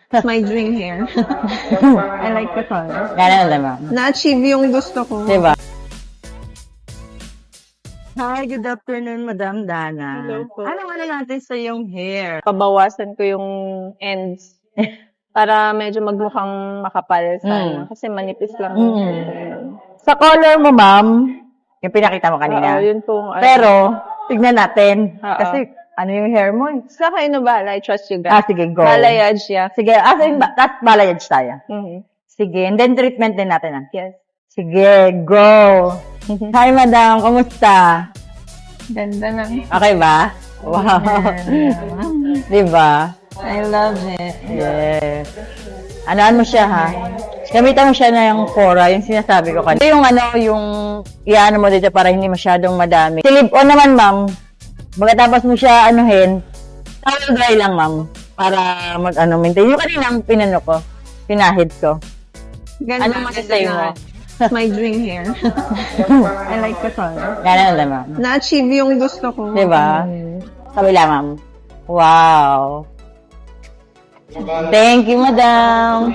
It's my dream hair. I like the color. Ganun lang, ma'am. Na-achieve yung gusto ko. Diba? Hi, good afternoon, Madam Dana. Hello po. Anong ano natin sa yung hair? Pabawasan ko yung ends para medyo magmukhang makapal sana. Kasi manipis lang. Sa color mo, ma'am, yung pinakita mo kanina. Oo, yun po. Pero, tignan natin. Oo. Kasi, ano yung hair mo? Sa kayo na bala, I trust you guys. Sige, go. Balayage siya. Sige, balayage tayo. Mhm. Sige, and then treatment din natin. Yes. Sige, go. Hi, madam. Kumusta? Ganda lang. Okay ba? Wow. Diba? I love it. Yes. Anaan mo siya, ha? Gamitan mo siya na yung Cora, yung sinasabi ko kanina. Yung yung iano mo dito para hindi masyadong madami. Silip-on naman, ma'am. Pagkatapos mo siya anuhin, towel dry lang, ma'am. Para maintain. Yung kaninang pinahid ko. Ganda. Anong masasabi mo? It's my dream hair. I like the color. Ganun lang, ma'am. Na-achieve yung gusto ko. Diba? Kabila, ma'am. Wow. Thank you, madam.